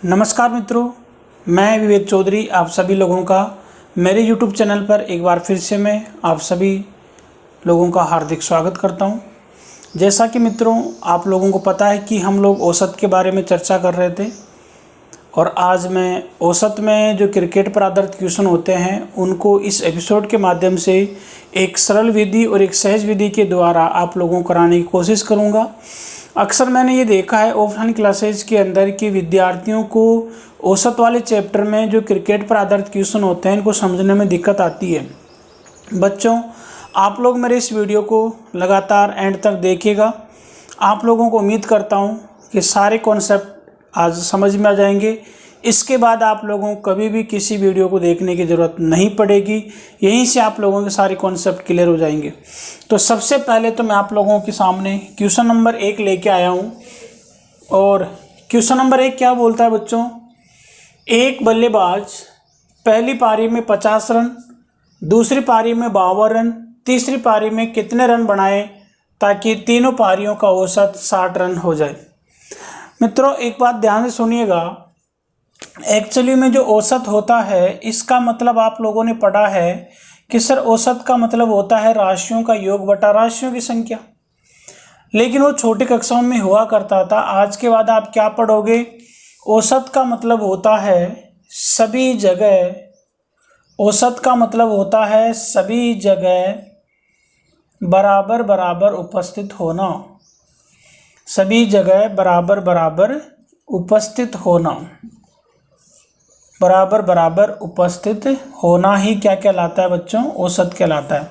नमस्कार मित्रों, मैं विवेक चौधरी आप सभी लोगों का मेरे YouTube चैनल पर एक बार फिर से मैं आप सभी लोगों का हार्दिक स्वागत करता हूं। जैसा कि मित्रों आप लोगों को पता है कि हम लोग औसत के बारे में चर्चा कर रहे थे और आज मैं औसत में जो क्रिकेट पर आधारित क्वेश्चन होते हैं उनको इस एपिसोड के माध्यम से एक सरल विधि और एक सहज विधि के द्वारा आप लोगों को कराने की कोशिश करूँगा। अक्सर मैंने ये देखा है ऑफलाइन क्लासेज के अंदर कि विद्यार्थियों को औसत वाले चैप्टर में जो क्रिकेट पर आधारित क्वेश्चन होते हैं इनको समझने में दिक्कत आती है। बच्चों, आप लोग मेरे इस वीडियो को लगातार एंड तक देखिएगा। आप लोगों को उम्मीद करता हूँ कि सारे कॉन्सेप्ट आज समझ में आ जाएंगे। इसके बाद आप लोगों को कभी भी किसी वीडियो को देखने की ज़रूरत नहीं पड़ेगी, यहीं से आप लोगों के सारे कॉन्सेप्ट क्लियर हो जाएंगे। तो सबसे पहले तो मैं आप लोगों के सामने क्वेश्चन नंबर 1 लेके आया हूं और क्वेश्चन नंबर 1 क्या बोलता है बच्चों, एक बल्लेबाज पहली पारी में 50 रन, दूसरी पारी में 52 रन, तीसरी पारी में कितने रन बनाए ताकि तीनों पारियों का औसत 60 रन हो जाए। मित्रों एक बात ध्यान से सुनिएगा, एक्चुअली में जो औसत होता है इसका मतलब आप लोगों ने पढ़ा है कि सर औसत का मतलब होता है राशियों का योग बटा राशियों की संख्या, लेकिन वो छोटी कक्षाओं में हुआ करता था। आज के बाद आप क्या पढ़ोगे, औसत का मतलब होता है सभी जगह, औसत का मतलब होता है सभी जगह बराबर बराबर उपस्थित होना, सभी जगह बराबर बराबर उपस्थित होना, बराबर बराबर उपस्थित होना ही क्या कहलाता है बच्चों, औसत कहलाता है।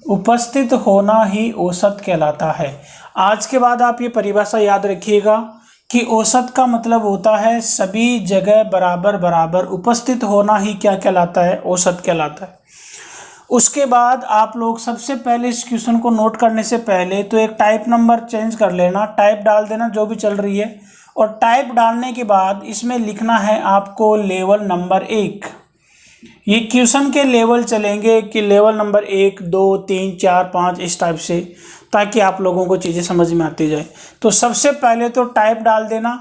उपस्थित होना ही औसत कहलाता है। आज के बाद आप ये परिभाषा याद रखिएगा कि औसत का मतलब होता है सभी जगह बराबर बराबर उपस्थित होना ही क्या कहलाता है, औसत कहलाता है। उसके बाद आप लोग सबसे पहले इस क्वेश्चन को नोट करने से पहले तो एक टाइप नंबर चेंज कर लेना, टाइप डाल देना जो भी चल रही है, और टाइप डालने के बाद इसमें लिखना है आपको लेवल नंबर 1। ये क्वेश्चन के लेवल चलेंगे कि लेवल नंबर 1, 2, 3, 4, 5 इस टाइप से, ताकि आप लोगों को चीज़ें समझ में आती जाए। तो सबसे पहले तो टाइप डाल देना।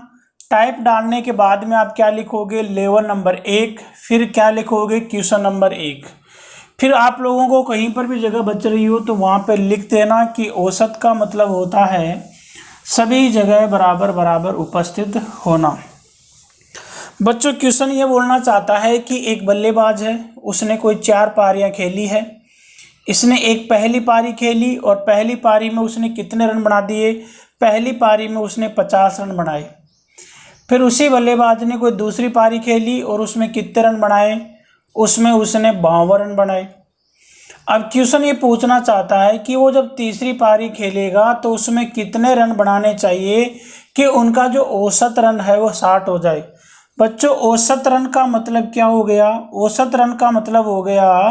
टाइप डालने के बाद में आप क्या लिखोगे, लेवल नंबर 1, फिर क्या लिखोगे, क्वेश्चन नंबर 1। फिर आप लोगों को कहीं पर भी जगह बच रही हो तो वहाँ पर लिख देना कि औसत का मतलब होता है सभी जगह बराबर बराबर उपस्थित होना। बच्चों क्वेश्चन ये बोलना चाहता है कि एक बल्लेबाज है, उसने कोई 4 पारियां खेली है। इसने एक पहली पारी खेली और पहली पारी में उसने कितने रन बना दिए, पहली पारी में उसने 50 रन बनाए। फिर उसी बल्लेबाज ने कोई दूसरी पारी खेली और उसमें कितने रन बनाए, उसमें उसने 52 रन बनाए। अब क्वेश्चन ये पूछना चाहता है कि वो जब तीसरी पारी खेलेगा तो उसमें कितने रन बनाने चाहिए कि उनका जो औसत रन है वो 60 हो जाए। बच्चों औसत रन का मतलब क्या हो गया, औसत रन का मतलब हो गया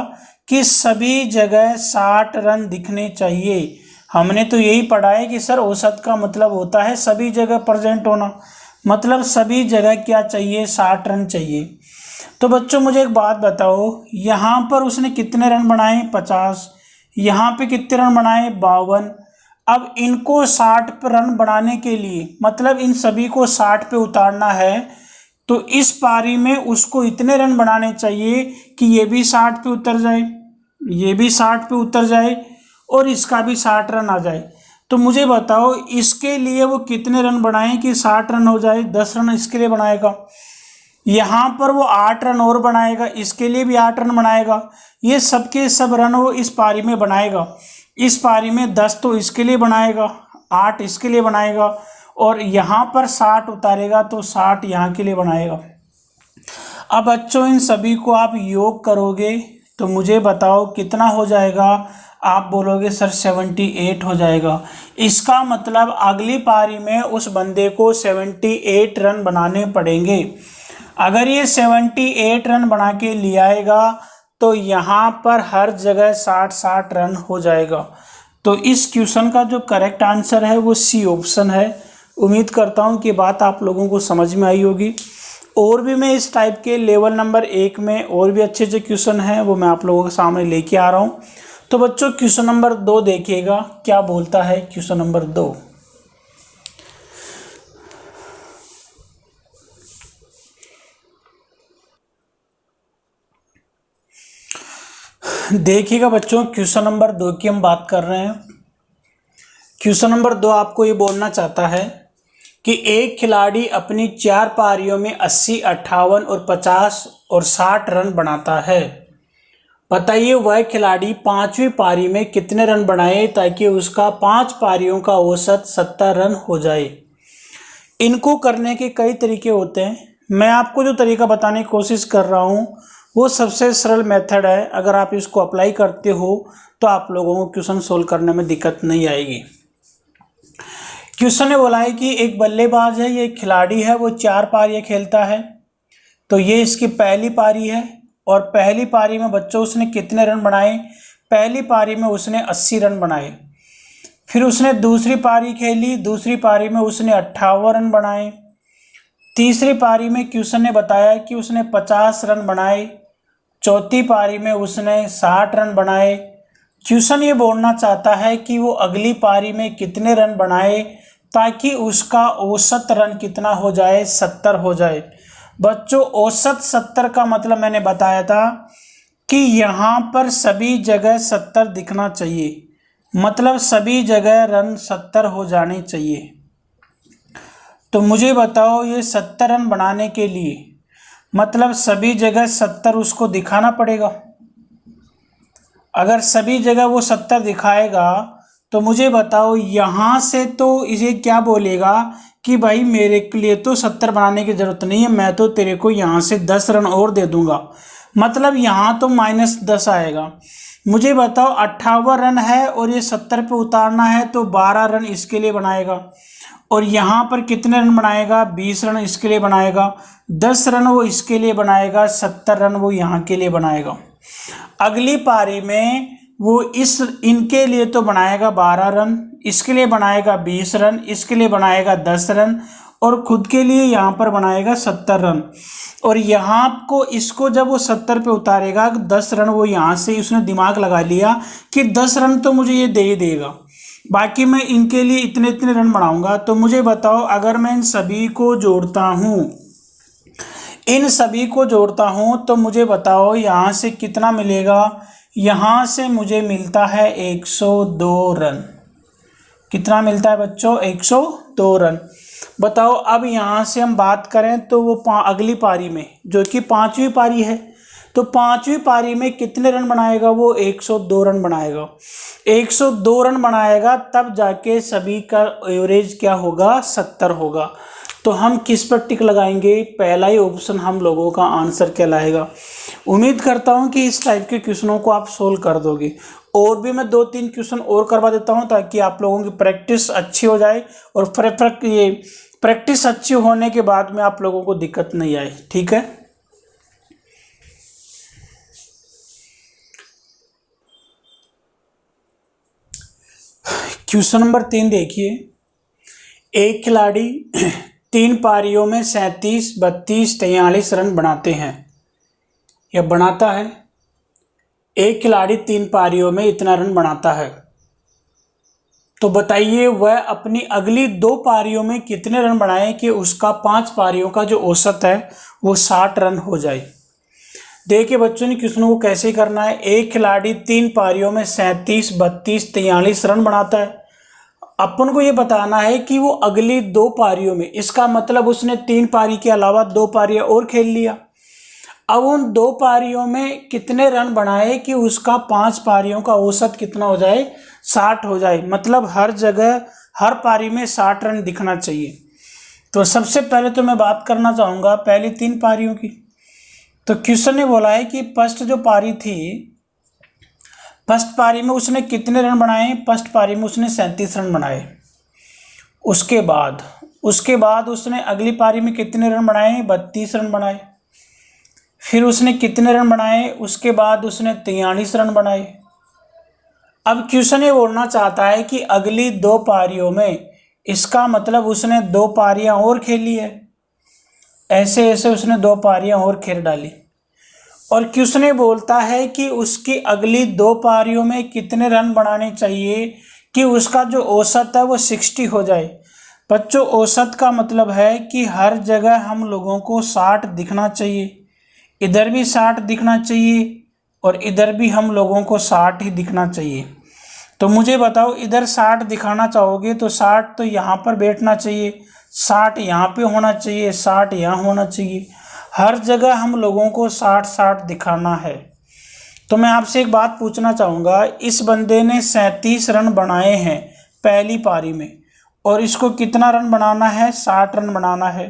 कि सभी जगह 60 रन दिखने चाहिए। हमने तो यही पढ़ा है कि सर औसत का मतलब होता है सभी जगह प्रेजेंट होना, मतलब सभी जगह क्या चाहिए, 60 रन चाहिए। तो बच्चों मुझे एक बात बताओ, यहाँ पर उसने कितने रन बनाए, 50, यहाँ पे कितने रन बनाए, 52। अब इनको 60 पे रन बनाने के लिए, मतलब इन सभी को 60 पे उतारना है, तो इस पारी में उसको इतने रन बनाने चाहिए कि ये भी 60 पे उतर जाए, ये भी 60 पे उतर जाए और इसका भी 60 रन आ जाए। तो मुझे बताओ इसके लिए वो कितने रन बनाए कि 60 रन हो जाए, 10 रन इसके लिए बनाएगा। यहाँ पर वो 8 रन और बनाएगा, इसके लिए भी 8 रन बनाएगा। ये सबके सब रन वो इस पारी में बनाएगा। इस पारी में 10 तो इसके लिए बनाएगा, 8 इसके लिए बनाएगा और यहाँ पर 60 उतारेगा तो 60 यहाँ के लिए बनाएगा। अब बच्चों इन सभी को आप योग करोगे तो मुझे बताओ कितना हो जाएगा। आप बोलोगे सर 78 हो जाएगा। इसका मतलब अगली पारी में उस बंदे को 78 रन बनाने पड़ेंगे। अगर ये 78 रन बना के ले आएगा तो यहाँ पर हर जगह 60-60 रन हो जाएगा। तो इस क्वेश्चन का जो करेक्ट आंसर है वो सी ऑप्शन है। उम्मीद करता हूँ कि बात आप लोगों को समझ में आई होगी। और भी मैं इस टाइप के लेवल नंबर 1 में और भी अच्छे अच्छे क्वेश्चन हैं वो मैं आप लोगों के सामने लेके आ रहा हूँ। तो बच्चों क्वेश्चन नंबर 2 देखिएगा क्या बोलता है। क्वेश्चन नंबर 2, देखिएगा बच्चों, क्वेश्चन नंबर 2 की हम बात कर रहे हैं। क्वेश्चन नंबर 2 आपको ये बोलना चाहता है कि एक खिलाड़ी अपनी 4 पारियों में 80, 58 और 50 और 60 रन बनाता है। बताइए वह खिलाड़ी 5वीं पारी में कितने रन बनाए ताकि उसका 5 पारियों का औसत 70 रन हो जाए। इनको करने के कई तरीके होते हैं। मैं आपको जो तरीका बताने की कोशिश कर रहा हूँ वो सबसे सरल मेथड है। अगर आप इसको अप्लाई करते हो तो आप लोगों को क्वेश्चन सोल्व करने में दिक्कत नहीं आएगी। क्वेश्चन ने बोला है कि एक बल्लेबाज है, ये खिलाड़ी है, वो 4 पारियां खेलता है। तो ये इसकी पहली पारी है और पहली पारी में बच्चों उसने कितने रन बनाए? पहली पारी में उसने 80 रन बनाए। फिर उसने दूसरी पारी खेली, दूसरी पारी में उसने 58 रन बनाए। तीसरी पारी में क्वेश्चन ने बताया कि उसने 50 रन बनाए। चौथी पारी में उसने 60 रन बनाए। क्वेश्चन ये बोलना चाहता है कि वो अगली पारी में कितने रन बनाए ताकि उसका औसत रन कितना हो जाए? 70 हो जाए। बच्चों औसत 70 का मतलब मैंने बताया था कि यहाँ पर सभी जगह 70 दिखना चाहिए, मतलब सभी जगह रन 70 हो जाने चाहिए। तो मुझे बताओ ये 70 रन बनाने के लिए मतलब सभी जगह 70 उसको दिखाना पड़ेगा। अगर सभी जगह वो 70 दिखाएगा तो मुझे बताओ यहाँ से तो इसे क्या बोलेगा कि भाई मेरे लिए तो 70 बनाने की ज़रूरत नहीं है, मैं तो तेरे को यहाँ से 10 रन और दे दूंगा। मतलब यहाँ तो -10 आएगा। मुझे बताओ 58 रन है और ये 70 पे उतारना है तो 12 रन इसके लिए बनाएगा। और यहाँ पर कितने रन बनाएगा? 20 रन इसके लिए बनाएगा, 10 रन वो इसके लिए बनाएगा, 70 रन वो यहाँ के लिए बनाएगा। अगली पारी में वो इनके लिए तो बनाएगा 12 रन, इसके लिए बनाएगा 20 रन, इसके लिए बनाएगा 10 रन और खुद के लिए यहाँ पर बनाएगा 70 रन। और यहाँ को इसको जब वो 70 पे उतारेगा 10 रन वो यहाँ से उसने दिमाग लगा लिया कि 10 रन तो मुझे ये दे ही देगा, बाकी मैं इनके लिए इतने इतने रन बनाऊंगा। तो मुझे बताओ अगर मैं इन सभी को जोड़ता हूँ तो मुझे बताओ यहाँ से कितना मिलेगा? यहाँ से मुझे मिलता है 102 रन। कितना मिलता है बच्चों? 102 रन। बताओ अब यहाँ से हम बात करें तो वो अगली पारी में जो कि 5वीं पारी है, तो 5वीं पारी में कितने रन बनाएगा? वो 102 रन बनाएगा। 102 रन बनाएगा तब जाके सभी का एवरेज क्या होगा? 70 होगा। तो हम किस पर टिक लगाएंगे? पहला ही ऑप्शन हम लोगों का आंसर कहलाएगा। उम्मीद करता हूं कि इस टाइप के क्वेश्चनों को आप सोल्व कर दोगे। और भी मैं 2-3 क्वेश्चन और करवा देता हूं ताकि आप लोगों की प्रैक्टिस अच्छी हो जाए और ये प्रैक्टिस अच्छी होने के बाद में आप लोगों को दिक्कत नहीं आए। ठीक है, क्वेश्चन नंबर 3 देखिए। एक खिलाड़ी 3 पारियों में 37, 32, 43 रन बनाते हैं या बनाता है। एक खिलाड़ी 3 पारियों में इतना रन बनाता है, तो बताइए वह अपनी अगली 2 पारियों में कितने रन बनाए कि उसका 5 पारियों का जो औसत है वो 60 रन हो जाए। देखिए बच्चों ने क्वेश्चन को कैसे करना है। एक खिलाड़ी 3 पारियों में 37, 32, 43 रन बनाता है। अपन को ये बताना है कि वो अगली 2 पारियों में, इसका मतलब उसने 3 पारी के अलावा 2 पारियां और खेल लिया। अब उन 2 पारियों में कितने रन बनाए कि उसका 5 पारियों का औसत कितना हो जाए? 60 हो जाए। मतलब हर जगह हर पारी में 60 रन दिखना चाहिए। तो सबसे पहले तो मैं बात करना चाहूँगा पहली 3 पारियों की। तो क्वेश्चन ने बोला है कि फर्स्ट जो पारी थी, फर्स्ट पारी में उसने कितने रन बनाए? फर्स्ट पारी में उसने 37 रन बनाए। उसके बाद उसने अगली पारी में कितने रन बनाए? 32 रन बनाए। फिर उसने कितने रन बनाए? उसके बाद उसने 43 रन बनाए। अब क्वेश्चन ये बोलना चाहता है कि अगली 2 पारियों में, इसका मतलब उसने 2 पारियां और खेली है। ऐसे ऐसे उसने 2 पारियां और खेल डाली और क्वेश्चन ये बोलता है कि उसकी अगली 2 पारियों में कितने रन बनाने चाहिए कि उसका जो औसत है वो 60 हो जाए। बच्चों औसत का मतलब है कि हर जगह हम लोगों को 60 दिखना चाहिए, इधर भी 60 दिखना चाहिए, और इधर भी हम लोगों को 60 ही दिखना चाहिए। तो मुझे बताओ, इधर 60 दिखाना चाहोगे तो 60 तो यहाँ पर बैठना चाहिए, 60 यहाँ पे होना चाहिए, 60 यहाँ होना चाहिए। हर जगह हम लोगों को 60-60 दिखाना है। तो मैं आपसे एक बात पूछना चाहूँगा, इस बंदे ने 37 रन बनाए हैं पहली पारी में, और इसको कितना रन बनाना है? 60 रन बनाना है।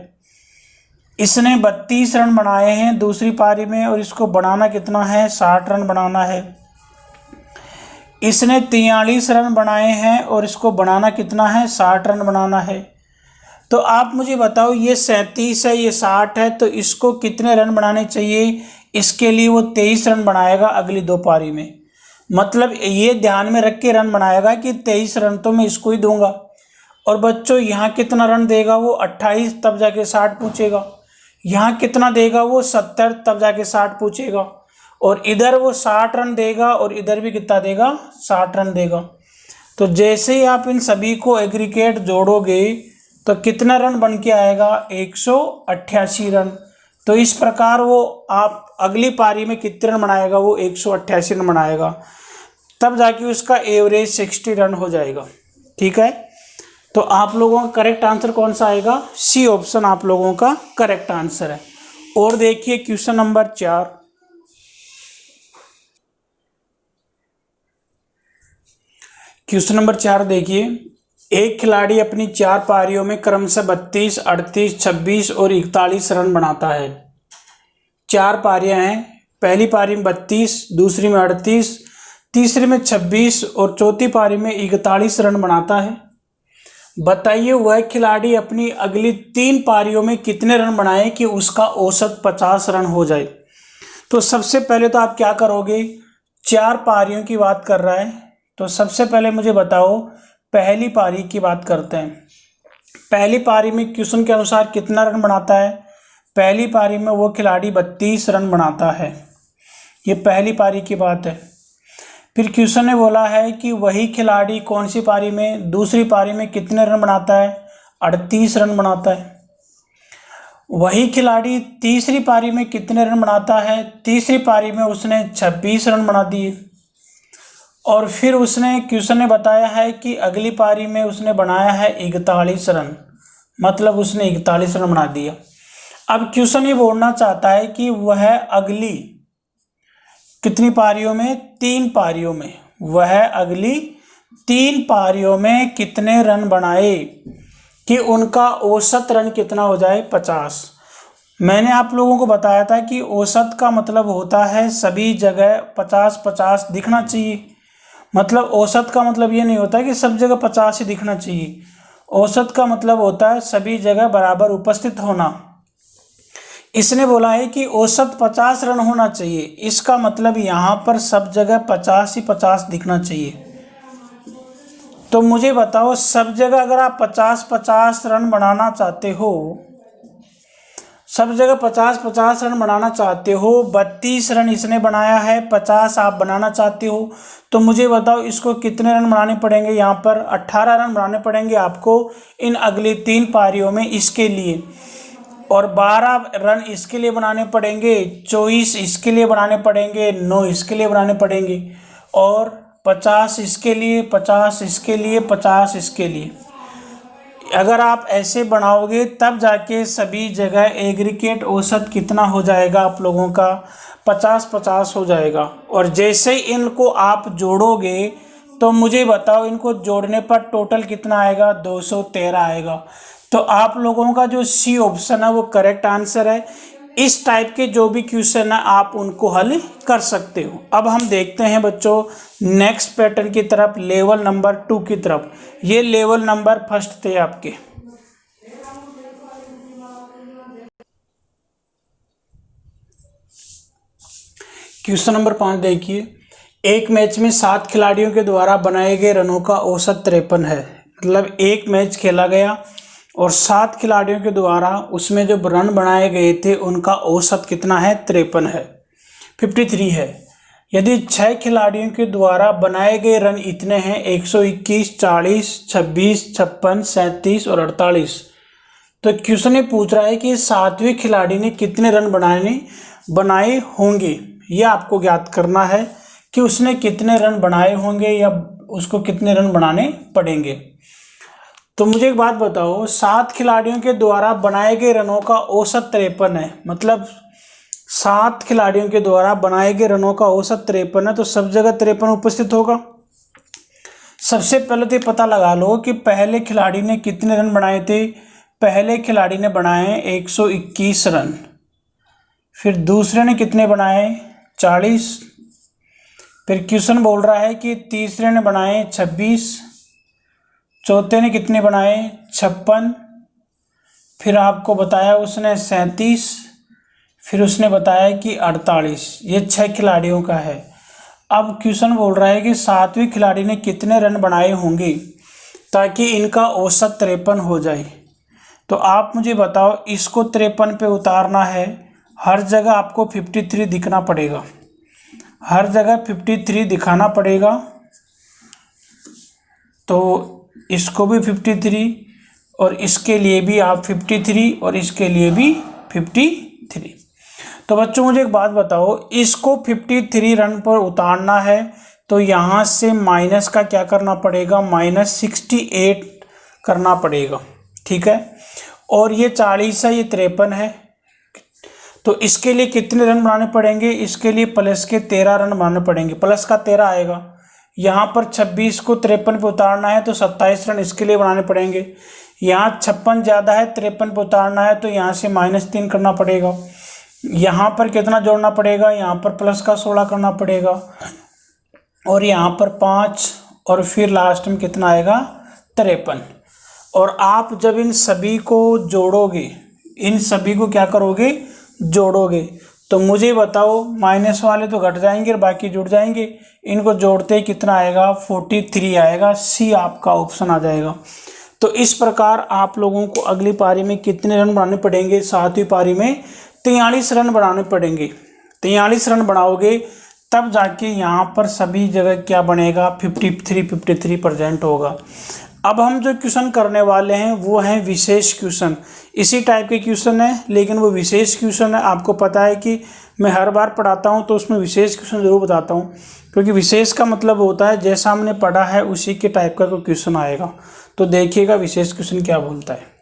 इसने 32 रन बनाए हैं दूसरी पारी में, और इसको बनाना कितना है? 60 रन बनाना है। इसने 43 रन बनाए हैं और इसको बनाना कितना है? 60 रन बनाना है। तो आप मुझे बताओ, ये 37 है, ये 60 है, तो इसको कितने रन बनाने चाहिए? इसके लिए वो 23 रन बनाएगा अगली 2 पारी में। मतलब ये ध्यान में रख के रन बनाएगा कि 23 रन तो मैं इसको ही दूंगा। और बच्चों यहाँ कितना रन देगा वो? 28, तब जाके 60 पूछेगा। यहाँ कितना देगा वो? 70, तब जाके 60 पूछेगा। और इधर वो 60 रन देगा और इधर भी कितना देगा? 60 रन देगा। तो जैसे ही आप इन सभी को एग्रीगेट जोड़ोगे तो कितना रन बन के आएगा? 188 रन। तो इस प्रकार वो आप अगली पारी में कितने रन बनाएगा? वो 188 रन बनाएगा, तब जाके उसका एवरेज 60 रन हो जाएगा। ठीक है, तो आप लोगों का करेक्ट आंसर कौन सा आएगा? सी ऑप्शन आप लोगों का करेक्ट आंसर है। और देखिए क्वेश्चन नंबर 4। क्वेश्चन नंबर 4 देखिए, एक खिलाड़ी अपनी 4 पारियों में क्रमशः 32, 38, 26 और 41 रन बनाता है। 4 पारियां हैं, पहली पारी में 32, दूसरी में 38, तीसरी में 26 और चौथी पारी में 41 रन बनाता है। बताइए वह खिलाड़ी अपनी अगली 3 पारियों में कितने रन बनाए कि उसका औसत 50 रन हो जाए। तो सबसे पहले तो आप क्या करोगे? 4 पारियों की बात कर रहा है, तो सबसे पहले मुझे बताओ, पहली पारी की बात करते हैं। पहली पारी में क्वेश्चन के अनुसार कितना रन बनाता है? पहली पारी में वो खिलाड़ी 32 रन बनाता है। ये पहली पारी की बात है। फिर क्वेश्चन ने बोला है कि वही खिलाड़ी कौन सी पारी में, दूसरी पारी में कितने रन बनाता है? 38 रन बनाता है। वही खिलाड़ी तीसरी पारी में कितने रन बनाता है? तीसरी पारी में उसने 26 रन बना दिए। और फिर उसने, क्वेश्चन ने बताया है कि अगली पारी में उसने बनाया है 41 रन, मतलब उसने 41 रन बना दिया। अब क्वेश्चन ये बोलना चाहता है कि वह अगली कितनी पारियों में? 3 पारियों में। वह अगली 3 पारियों में कितने रन बनाए कि उनका औसत रन कितना हो जाए? 50। मैंने आप लोगों को बताया था कि औसत का मतलब होता है सभी जगह 50-50 दिखना चाहिए। मतलब औसत का मतलब ये नहीं होता कि सब जगह 50 ही दिखना चाहिए। औसत का मतलब होता है सभी जगह बराबर उपस्थित होना। इसने बोला है कि औसत 50 रन होना चाहिए, इसका मतलब यहाँ पर सब जगह 50 ही 50 दिखना चाहिए। तो मुझे बताओ, सब जगह अगर आप 50-50 रन बनाना चाहते हो, सब जगह 50-50 रन बनाना चाहते हो, 32 रन इसने बनाया है, 50 आप बनाना चाहते हो, तो मुझे बताओ इसको कितने रन बनाने पड़ेंगे? यहाँ पर 18 रन बनाने पड़ेंगे आपको इन अगली 3 पारियों में इसके लिए, और 12 रन इसके लिए बनाने पड़ेंगे, 24 इसके लिए बनाने पड़ेंगे, 9 इसके लिए बनाने पड़ेंगे, और 50 इसके लिए, 50 इसके लिए, 50 इसके लिए। अगर आप ऐसे बनाओगे तब जाके सभी जगह एग्रीगेट औसत कितना हो जाएगा आप लोगों का? 50-50 हो जाएगा। और जैसे ही इनको आप जोड़ोगे तो मुझे बताओ, इनको जोड़ने पर टोटल कितना आएगा? 213 आएगा। तो आप लोगों का जो सी ऑप्शन है वो करेक्ट आंसर है। इस टाइप के जो भी क्वेश्चन है आप उनको हल कर सकते हो। अब हम देखते हैं बच्चों नेक्स्ट पैटर्न की तरफ, लेवल नंबर 2 की तरफ। ये लेवल नंबर फर्स्ट थे आपके। क्वेश्चन नंबर 5 देखिए, एक मैच में 7 खिलाड़ियों के द्वारा बनाए गए रनों का औसत 53 है। मतलब एक मैच खेला गया और 7 खिलाड़ियों के द्वारा उसमें जो रन बनाए गए थे उनका औसत कितना है? 53 है, 53 है। यदि 6 खिलाड़ियों के द्वारा बनाए गए रन इतने हैं 121, 40, 26, 56, 37 और 48, तो क्वेश्चन ये पूछ रहा है कि 7वें खिलाड़ी ने कितने रन बनाए होंगे, ये आपको ज्ञात करना है कि उसने कितने रन बनाए होंगे या उसको कितने रन बनाने पड़ेंगे। तो मुझे एक बात बताओ, 7 खिलाड़ियों के द्वारा बनाए गए रनों का औसत 53 है, मतलब 7 खिलाड़ियों के द्वारा बनाए गए रनों का औसत 53 है, तो सब जगह 53 उपस्थित होगा। सबसे पहले तो ये पता लगा लो कि पहले खिलाड़ी ने कितने रन बनाए थे। पहले खिलाड़ी ने बनाए 121 रन, फिर दूसरे ने कितने बनाए 40, फिर क्वेश्चन बोल रहा है कि तीसरे ने बनाए 26, चौथे ने कितने बनाए 56, फिर आपको बताया उसने 37, फिर उसने बताया कि 48। ये 6 खिलाड़ियों का है। अब क्वेश्चन बोल रहा है कि 7वें खिलाड़ी ने कितने रन बनाए होंगे ताकि इनका औसत 53 हो जाए। तो आप मुझे बताओ, इसको 53 पे उतारना है, हर जगह आपको 53 दिखना पड़ेगा, हर जगह 53 दिखाना पड़ेगा। तो इसको भी 53 और इसके लिए भी आप 53 और इसके लिए भी 53। तो बच्चों मुझे एक बात बताओ, इसको 53 रन पर उतारना है तो यहाँ से माइनस का क्या करना पड़ेगा, -68 करना पड़ेगा, ठीक है। और ये 40 है, ये 53 है, तो इसके लिए कितने रन बनाने पड़ेंगे, इसके लिए प्लस के 13 रन बनाने पड़ेंगे, प्लस का 13 आएगा। यहाँ पर 26 को 53 पे उतारना है तो 27 रन इसके लिए बनाने पड़ेंगे। यहाँ 56 ज़्यादा है, 53 पे उतारना है तो यहाँ से -3 करना पड़ेगा। यहाँ पर कितना जोड़ना पड़ेगा, यहाँ पर प्लस का 16 करना पड़ेगा, और यहाँ पर 5, और फिर लास्ट में कितना आएगा 53। और आप जब इन सभी को जोड़ोगे, इन सभी को क्या करोगे, जोड़ोगे, तो मुझे बताओ माइनस वाले तो घट जाएंगे और बाकी जुड़ जाएंगे। इनको जोड़ते ही कितना आएगा 43 आएगा। सी आपका ऑप्शन आ जाएगा। तो इस प्रकार आप लोगों को अगली पारी में कितने रन बनाने पड़ेंगे, 7वीं पारी में 43 रन बनाने पड़ेंगे। 43 रन बनाओगे तब जाके यहाँ पर सभी जगह क्या बनेगा 53 प्रेजेंट होगा। अब हम जो क्वेश्चन करने वाले हैं वो हैं विशेष क्वेश्चन। इसी टाइप के क्वेश्चन है लेकिन वो विशेष क्वेश्चन है। आपको पता है कि मैं हर बार पढ़ाता हूँ तो उसमें विशेष क्वेश्चन ज़रूर बताता हूँ, क्योंकि विशेष का मतलब होता है जैसा हमने पढ़ा है उसी के टाइप का कोई क्वेश्चन आएगा। तो देखिएगा विशेष क्वेश्चन क्या बोलता है।